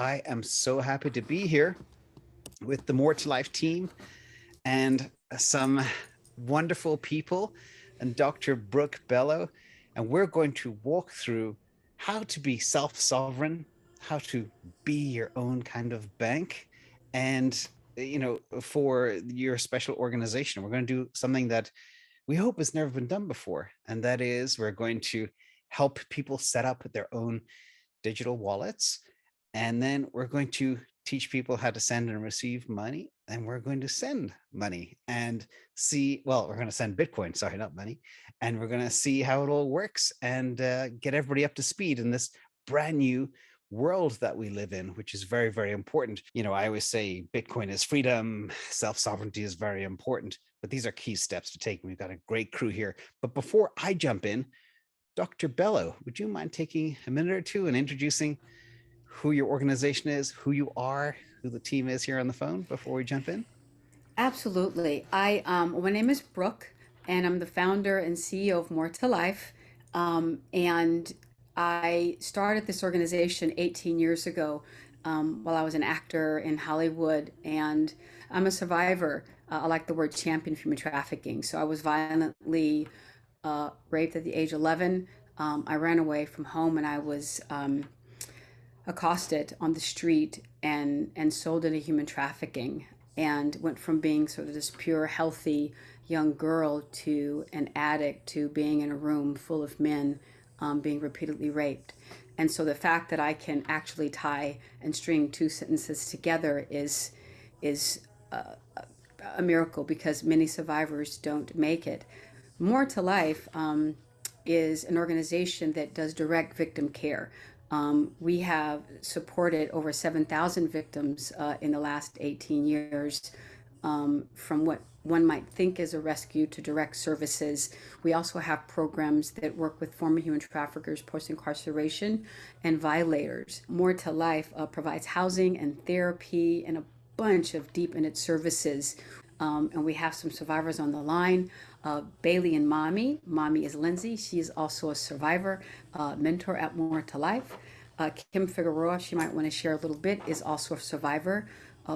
I am so happy to be here with the More to Life team and some wonderful people and Dr. Brook Bellow. And we're going to walk through how to be self sovereign, how to be your own kind of bank, and for your special organization. We're going to do something that we hope has never been done before. And that is, we're going to help people set up their own digital wallets. And then we're going to teach people how to send and receive money. And we're going to send money and see, well, we're going to send Bitcoin, sorry, not money. And we're going to see how it all works and get everybody up to speed in this brand new world that we live in, which is very, very important. I always say Bitcoin is freedom, self-sovereignty is very important, but these are key steps to take. We've got a great crew here. But before I jump in, Dr. Bello, would you mind taking a minute or two and introducing who your organization is, who you are, who the team is here on the phone before we jump in? Absolutely. My name is Brooke, and I'm the founder and CEO of More to Life. And I started this organization 18 years ago while I was an actor in Hollywood, and I'm a survivor. I like the word champion from trafficking. So I was violently raped at the age of 11. I ran away from home, and I was accosted on the street and sold into human trafficking, and went from being sort of this pure healthy young girl to an addict to being in a room full of men being repeatedly raped. And so the fact that I can actually tie and string two sentences together is a miracle, because many survivors don't make it. More to Life is an organization that does direct victim care. We have supported over 7,000 victims in the last 18 years, from what one might think is a rescue to direct services. We also have programs that work with former human traffickers, post incarceration, and violators. More to Life provides housing and therapy and a bunch of deep in its services. And we have some survivors on the line. Bailey and Mommy. Mommy is Lindsay. She is also a survivor, mentor at More to Life. Kim Figueroa, she might want to share a little bit, is also a survivor.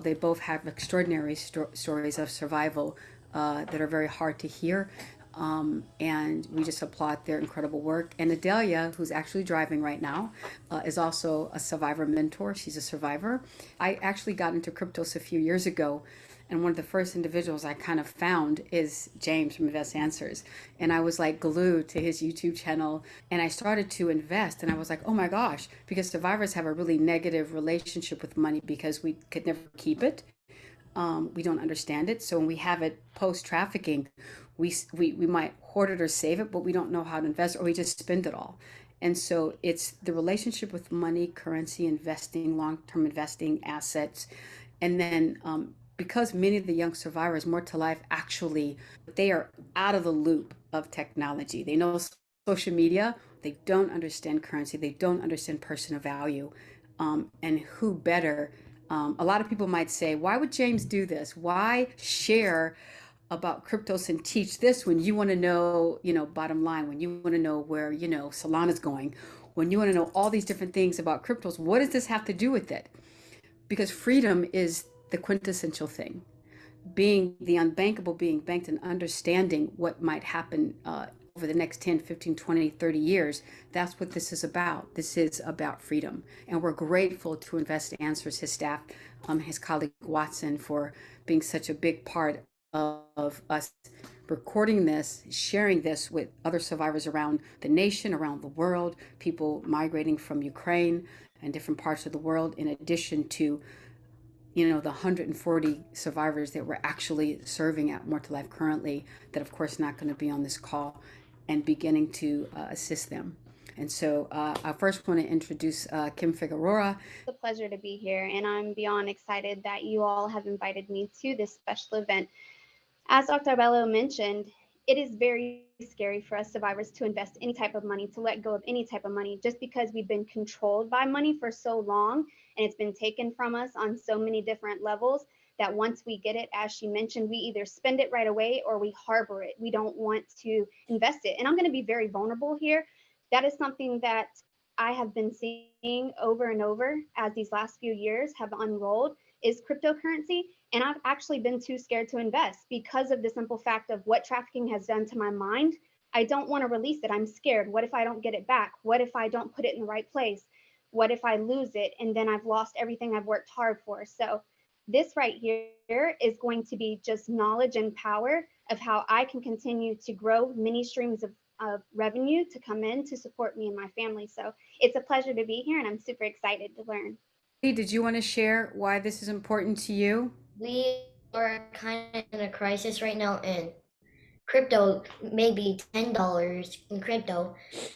They both have extraordinary stories of survival that are very hard to hear. And we just applaud their incredible work. And Adelia, who's actually driving right now, is also a survivor mentor. She's a survivor. I actually got into cryptos a few years ago, and one of the first individuals I kind of found is James from Invest Answers. And I was like glued to his YouTube channel, and I started to invest, and I was like, oh my gosh, because survivors have a really negative relationship with money because we could never keep it. We don't understand it. So when we have it post trafficking, we might hoard it or save it, but we don't know how to invest, or we just spend it all. And so it's the relationship with money, currency, investing, long-term investing, assets. And then because many of the young survivors, More to Life, actually, they are out of the loop of technology. They know social media, they don't understand currency, they don't understand personal value. And who better? A lot of people might say, why would James do this? Why share about cryptos and teach this when you want to know, bottom line, when you want to know where, Solana's going, when you want to know all these different things about cryptos? What does this have to do with it? Because freedom is the quintessential thing. Being the unbankable, being banked, and understanding what might happen over the next 10, 15, 20, 30 years. That's what this is about. This is about freedom. And we're grateful to Invest Answers, his staff, his colleague Watson, for being such a big part of us recording this, sharing this with other survivors around the nation, around the world, people migrating from Ukraine and different parts of the world, in addition to the 140 survivors that we're actually serving at More to Life currently, that of course not going to be on this call, and beginning to assist them. And so I first want to introduce Kim Figueroa. It's a pleasure to be here, and I'm beyond excited that you all have invited me to this special event. As Dr. Bello mentioned, it is very scary for us survivors to invest any type of money, to let go of any type of money, just because we've been controlled by money for so long, and it's been taken from us on so many different levels, that once we get it, as she mentioned, we either spend it right away or we harbor it. We don't want to invest it. And I'm going to be very vulnerable here. That is something that I have been seeing over and over as these last few years have unrolled is cryptocurrency. And I've actually been too scared to invest because of the simple fact of what trafficking has done to my mind. I don't want to release it. I'm scared. What if I don't get it back? What if I don't put it in the right place? What if I lose it and then I've lost everything I've worked hard for? So, this right here is going to be just knowledge and power of how I can continue to grow many streams of revenue to come in to support me and my family. So, it's a pleasure to be here and I'm super excited to learn. Did you want to share why this is important to you? We are kind of in a crisis right now, and crypto, maybe $10 in crypto.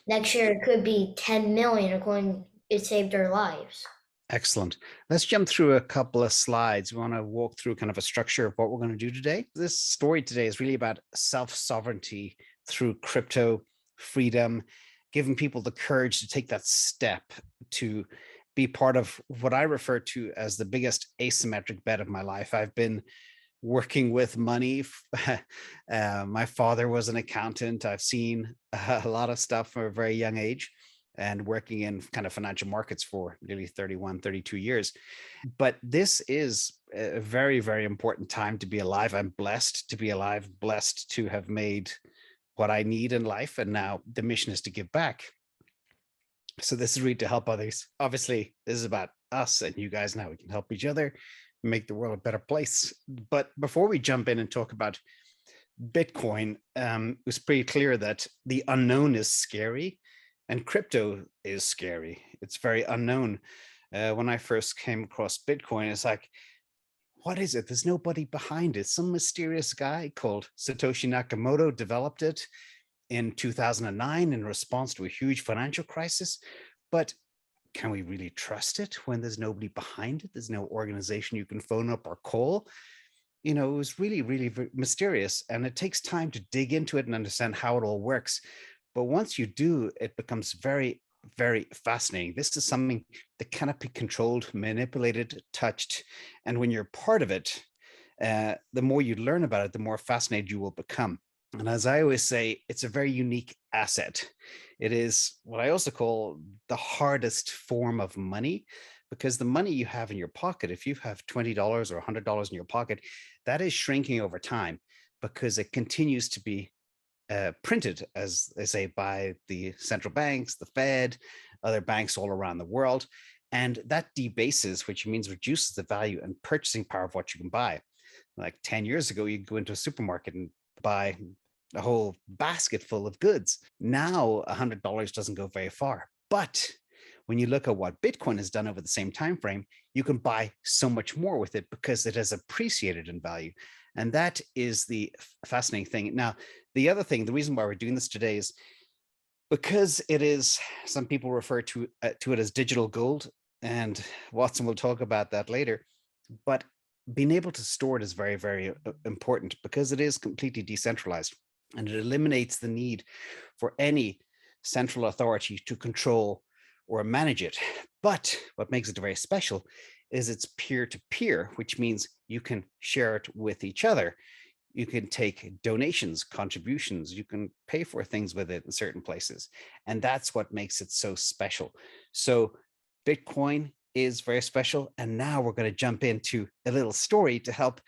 Next year, it could be 10 million according it saved our lives. Excellent. Let's jump through a couple of slides. We want to walk through kind of a structure of what we're going to do today. This story today is really about self-sovereignty through crypto, freedom, giving people the courage to take that step to be part of what I refer to as the biggest asymmetric bet of my life. I've been working with money. My father was an accountant. I've seen a lot of stuff from a very young age and working in kind of financial markets for nearly 31, 32 years. But this is a very, very important time to be alive. I'm blessed to be alive, blessed to have made what I need in life. And now the mission is to give back. So this is really to help others. Obviously, this is about us and you guys. Now we can help each other make the world a better place. But before we jump in and talk about Bitcoin, it was pretty clear that the unknown is scary. And crypto is scary. It's very unknown. When I first came across Bitcoin, it's like, what is it? There's nobody behind it. Some mysterious guy called Satoshi Nakamoto developed it in 2009 in response to a huge financial crisis. But can we really trust it when there's nobody behind it? There's no organization you can phone up or call. It was really, really mysterious. And it takes time to dig into it and understand how it all works. But once you do, it becomes very, very fascinating. This is something that cannot be controlled, manipulated, touched. And when you're part of it, the more you learn about it, the more fascinated you will become. And as I always say, it's a very unique asset. It is what I also call the hardest form of money, because the money you have in your pocket, if you have $20 or $100 in your pocket, that is shrinking over time because it continues to be printed, as they say, by the central banks, the Fed, other banks all around the world. And that debases, which means reduces the value and purchasing power of what you can buy. Like 10 years ago, you go into a supermarket and buy a whole basket full of goods. Now, $100 doesn't go very far. But when you look at what Bitcoin has done over the same time frame, you can buy so much more with it because it has appreciated in value. And that is the fascinating thing. Now, the other thing, the reason why we're doing this today is because it is, some people refer to it as digital gold, and Watson will talk about that later. But being able to store it is very, very important because it is completely decentralized and it eliminates the need for any central authority to control or manage it. But what makes it very special is it's peer-to-peer, which means you can share it with each other. You can take donations, contributions, you can pay for things with it in certain places. And that's what makes it so special. So Bitcoin is very special. And now we're going to jump into a little story to help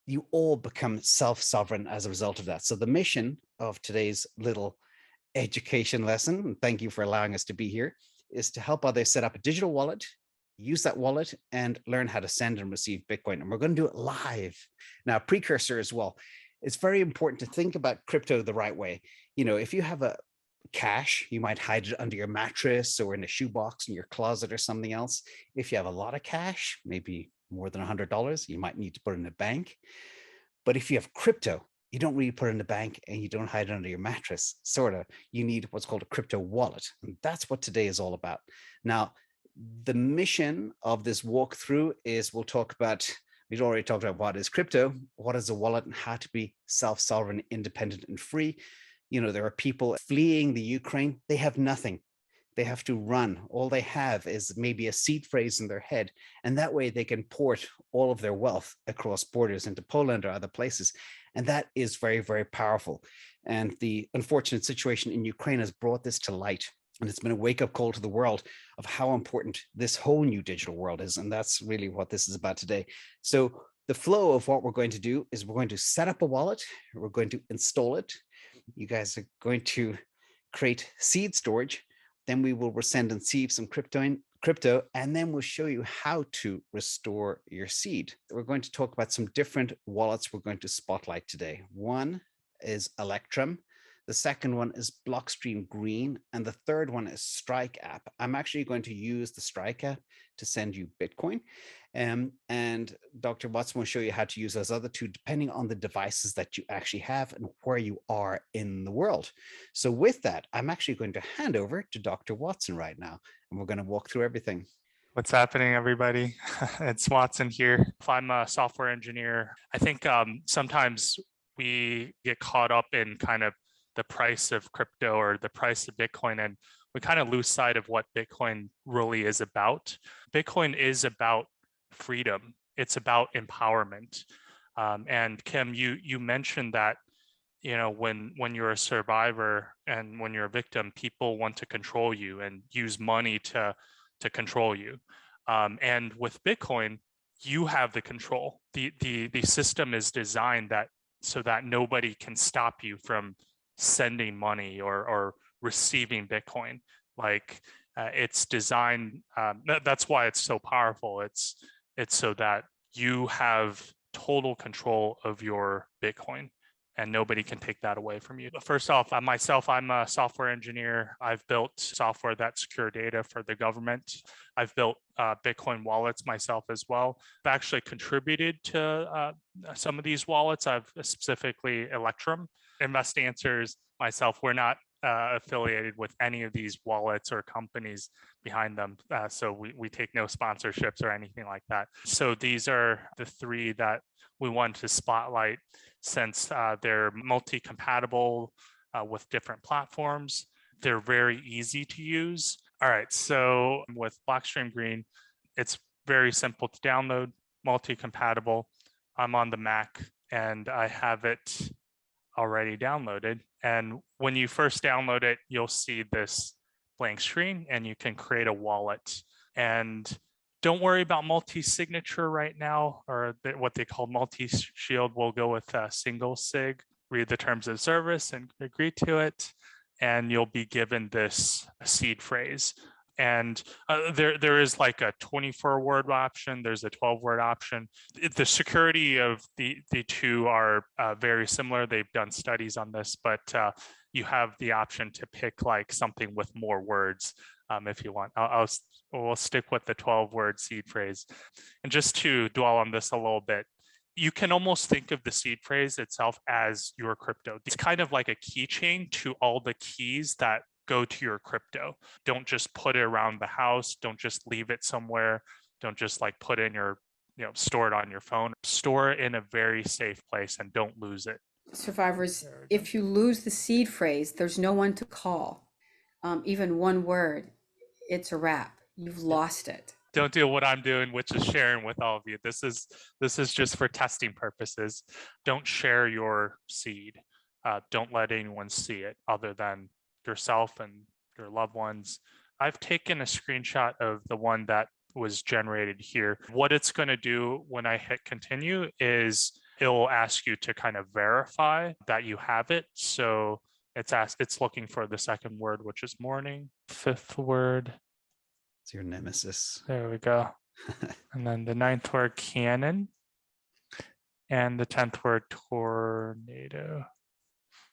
you all become self-sovereign as a result of that. So the mission of today's little education lesson, and thank you for allowing us to be here, is to help others set up a digital wallet, use that wallet, and learn how to send and receive Bitcoin. And we're going to do it live. Now, precursor as well. It's very important to think about crypto the right way. If you have a cash, you might hide it under your mattress or in a shoebox in your closet or something else. If you have a lot of cash, maybe more than $100, you might need to put it in a bank. But if you have crypto, you don't really put it in the bank and you don't hide it under your mattress, sort of. You need what's called a crypto wallet. And that's what today is all about. Now, the mission of this walkthrough is we've already talked about what is crypto, what is a wallet, and how to be self-sovereign, independent, and free. There are people fleeing the Ukraine. They have nothing. They have to run. All they have is maybe a seed phrase in their head. And that way they can port all of their wealth across borders into Poland or other places. And that is very, very powerful. And the unfortunate situation in Ukraine has brought this to light. And it's been a wake-up call to the world of how important this whole new digital world is. And that's really what this is about today. So the flow of what we're going to do is we're going to set up a wallet, we're going to install it. You guys are going to create seed storage. Then we will send and receive some crypto, and then we'll show you how to restore your seed. We're going to talk about some different wallets we're going to spotlight today. One is Electrum. The second one is Blockstream Green, and the third one is Strike app. I'm actually going to use the Strike app to send you Bitcoin. And Dr. Watson will show you how to use those other two depending on the devices that you actually have and where you are in the world. So with that, I'm actually going to hand over to Dr. Watson right now, and we're going to walk through everything. What's happening, everybody? It's Watson here. I'm a software engineer. I think sometimes we get caught up in kind of the price of crypto or the price of Bitcoin, and we kind of lose sight of what Bitcoin really is about. Bitcoin is about freedom. It's about empowerment. And Kim, you mentioned that, you know, when you're a survivor and when you're a victim, people want to control you and use money to control you. And with Bitcoin, you have the control. The system is designed so that nobody can stop you from sending money or receiving Bitcoin. Like it's designed. That's why it's so powerful. It's so that you have total control of your Bitcoin, and nobody can take that away from you. But first off, I'm a software engineer. I've built software that secure data for the government. I've built Bitcoin wallets myself as well. I've actually contributed to some of these wallets. I've specifically Electrum. Invest Answers, myself, we're not affiliated with any of these wallets or companies behind them. So we take no sponsorships or anything like that. So these are the three that we want to spotlight since they're multi-compatible with different platforms. They're very easy to use. All right, so with Blockstream Green, it's very simple to download, multi-compatible. I'm on the Mac and I have it already downloaded. And when you first download it, you'll see this blank screen and you can create a wallet. And don't worry about multi-signature right now, or what they call multi-shield. We'll go with single sig. Read the terms of service and agree to it, and you'll be given this seed phrase. And there is like a 24-word option. There's a 12-word option. The security of the two are very similar. They've done studies on this, but you have the option to pick like something with more words if you want. We'll stick with the 12-word seed phrase. And just to dwell on this a little bit, you can almost think of the seed phrase itself as your crypto. It's kind of like a keychain to all the keys that go to your crypto. Don't just put it around the house. Don't just leave it somewhere. Don't just like put in your, store it on your phone. Store it in a very safe place and don't lose it. Survivors, if you lose the seed phrase, there's no one to call. Even one word, it's a wrap. You've lost it. Don't do what I'm doing, which is sharing with all of you. This is just for testing purposes. Don't share your seed. Don't let anyone see it other than yourself and your loved ones. I've taken a screenshot of the one that was generated here. What it's going to do when I hit continue is it'll ask you to kind of verify that you have it. So it's looking for the second word, which is morning. Fifth word. It's your nemesis. There we go. And then the ninth word, cannon. And the 10th word, tornado.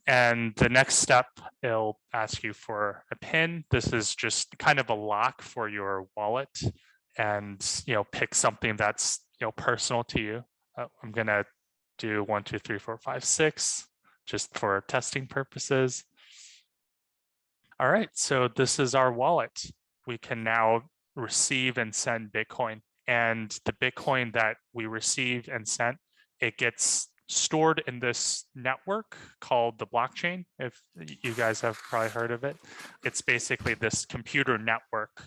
And the next step, it'll ask you for a PIN. This is just kind of a lock for your wallet, and pick something that's personal to you. I'm gonna do 1, 2, 3, 4, 5, 6, just for testing purposes. All right, so this is our wallet. We can now receive and send Bitcoin, and the Bitcoin that we receive and sent, it gets stored in this network called the blockchain. If you guys have probably heard of it, it's basically this computer network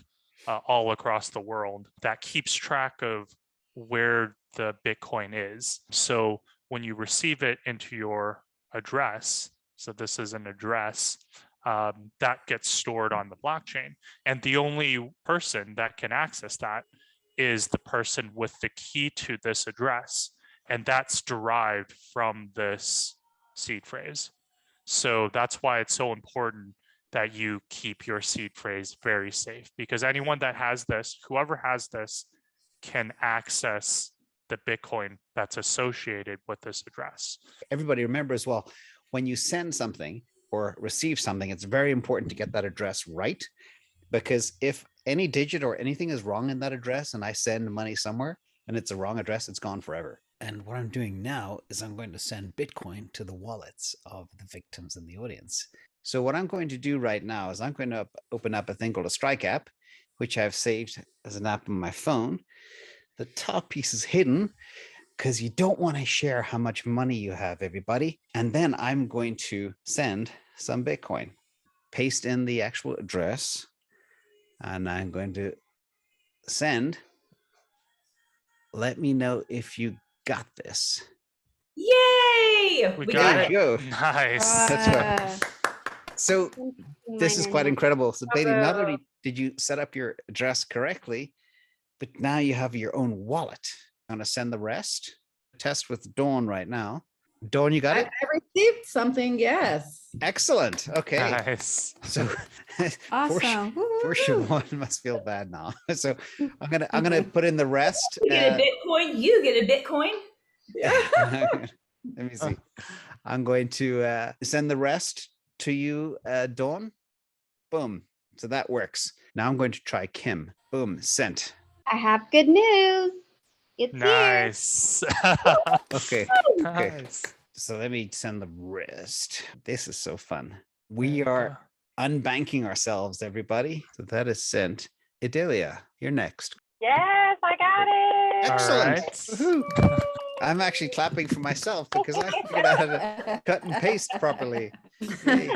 all across the world that keeps track of where the Bitcoin is. So when you receive it into your address, so this is an address, that gets stored on the blockchain. And the only person that can access that is the person with the key to this address. And that's derived from this seed phrase. So that's why it's so important that you keep your seed phrase very safe, because anyone that has this, whoever has this, can access the Bitcoin that's associated with this address. Everybody remember as well, when you send something or receive something, it's very important to get that address right, because if any digit or anything is wrong in that address and I send money somewhere and it's a wrong address, it's gone forever. And what I'm doing now is I'm going to send Bitcoin to the wallets of the victims in the audience. So what I'm going to do right now is I'm going to open up a thing called a Strike app, which I've saved as an app on my phone. The top piece is hidden because you don't want to share how much money you have, everybody. And then I'm going to send some Bitcoin, paste in the actual address, and I'm going to send. Let me know if you got this. Yay! We got it. Go. Nice. That's right. So this is quite incredible. So Bailey, not only did you set up your address correctly, but now you have your own wallet. I'm going to send the rest. Test with Dawn right now. Dawn, you got it? I received something, yes. Excellent. Okay. Nice. So Awesome. Portia one must feel bad now. So I'm gonna put in the rest. You get a Bitcoin, you get a Bitcoin. Let me see. I'm going to send the rest to you, Dawn. Boom. So that works. Now I'm going to try Kim. Boom. Sent. I have good news. It's Nice. Okay. Nice. So let me send the rest. This is so fun. We are unbanking ourselves, everybody. So that is sent. Idalia, you're next. Yes, I got it. Excellent. All right. I'm actually clapping for myself because I figured out how to cut and paste properly. Yay.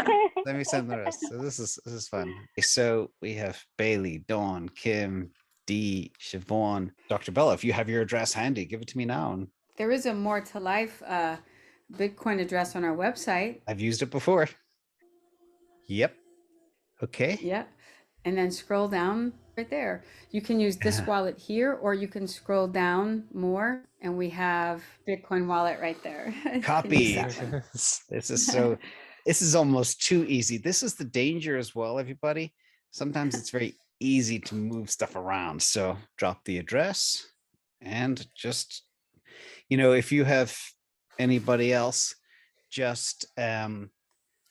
Let me send the rest. So this is fun. So we have Bailey, Dawn, Kim, Dee, Siobhan, Dr. Bello. If you have your address handy, give it to me now. There is a More to Life Bitcoin address on our website. I've used it before. Yep. Okay. Yeah. And then scroll down right there. You can use this wallet here, or you can scroll down more, and we have Bitcoin wallet right there. Copy. This is almost too easy. This is the danger as well, everybody. Sometimes it's very easy to move stuff around. So drop the address and just, if you have anybody else, just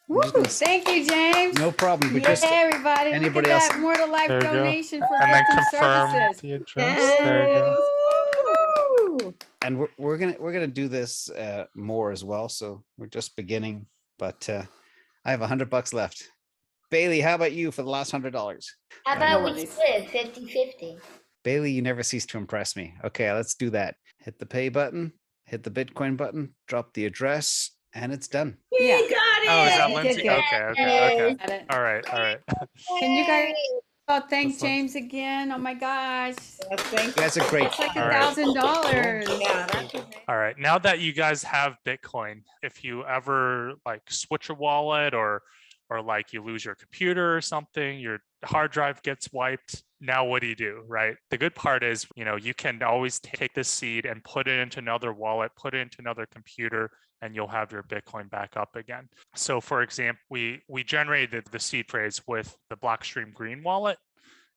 Woo, thank you, James. no problem. But Yeah, just everybody. anybody Look at else. that More to Life There you go. donation for And then victim confirm services. the address. There you go. Woo! And we're gonna do this more as well. So we're just beginning, but I have $100 left. Bailey, how about you for the last $100? How about we Nobody's- split 50-50? Bailey, you never cease to impress me. Okay, let's do that. Hit the pay button, hit the Bitcoin button, drop the address, and it's done. We Yeah. got it. Oh, is that You did Lindsay? good. Okay. Got it. All right. Can you guys thank That's fun. James again? Oh my gosh. Yes, thank You guys are great. It's like All right. $1,000. Yeah, that's amazing. All right. Now that you guys have Bitcoin, if you ever switch a wallet or you lose your computer or something, your hard drive gets wiped. Now what do you do, right? The good part is, you can always take this seed and put it into another wallet, put it into another computer, and you'll have your Bitcoin back up again. So for example, we generated the seed phrase with the Blockstream Green wallet.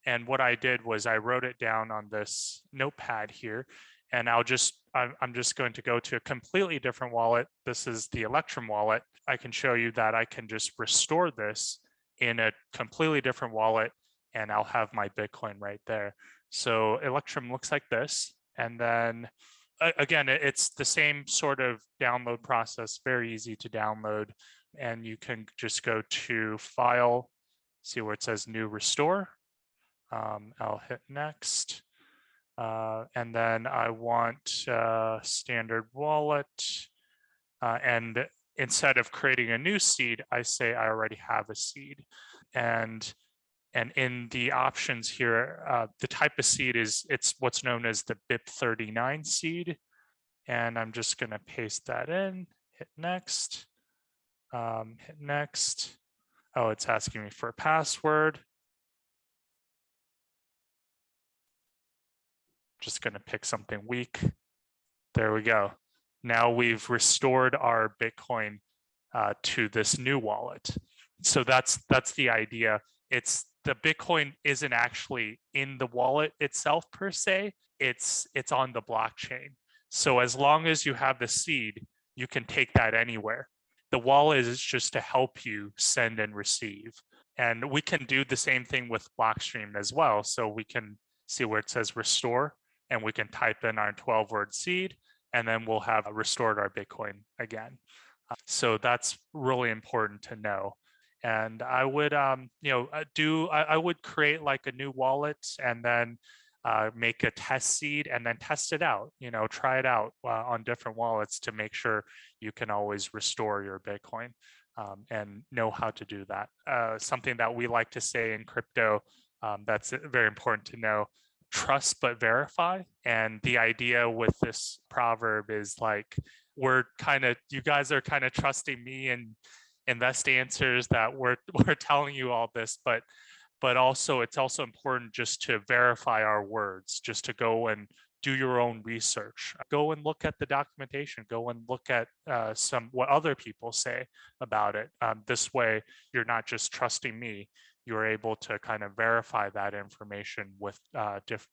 And what I did was I wrote it down on this notepad here, and I'm just going to go to a completely different wallet. This is the Electrum wallet. I can show you that I can just restore this in a completely different wallet, and I'll have my Bitcoin right there. So Electrum looks like this. And then again, it's the same sort of download process, very easy to download. And you can just go to File, see where it says New Restore. I'll hit Next. And then I want standard wallet. And instead of creating a new seed, I say I already have a seed. And in the options here, the type of seed it's what's known as the BIP39 seed. And I'm just going to paste that in, hit Next, hit Next. Oh, it's asking me for a password. Just going to pick something weak. There we go. Now we've restored our Bitcoin to this new wallet. So that's the idea. It's the Bitcoin isn't actually in the wallet itself per se. It's on the blockchain. So as long as you have the seed, you can take that anywhere. The wallet is just to help you send and receive. And we can do the same thing with Blockstream as well. So we can see where it says restore, and we can type in our 12-word seed, and then we'll have restored our Bitcoin again. So that's really important to know. And I would, I would create like a new wallet and then make a test seed and then test it out, try it out on different wallets to make sure you can always restore your Bitcoin and know how to do that. Something that we like to say in crypto that's very important to know: trust but verify. And the idea with this proverb is like, you guys are kind of trusting me and invest answers that we're telling you all this, but also it's also important just to verify our words, just to go and do your own research, go and look at the documentation, go and look at what other people say about it. This way you're not just trusting me, you're able to kind of verify that information with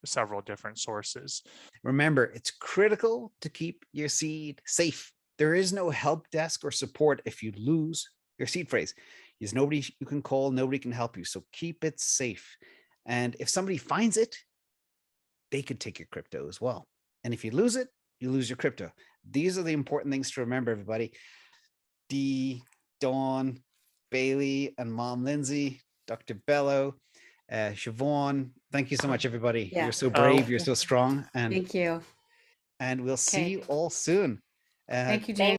several different sources. Remember, it's critical to keep your seed safe. There is no help desk or support if you lose your seed phrase. There's nobody you can call, nobody can help you. So keep it safe. And if somebody finds it, they could take your crypto as well. And if you lose it, you lose your crypto. These are the important things to remember, everybody. Dee, Dawn, Bailey, and Mom Lindsay, Dr. Bello, Siobhan, thank you so much, everybody. Yeah. You're so brave. You're so strong. And thank you. And we'll see you all soon. Thank you, James.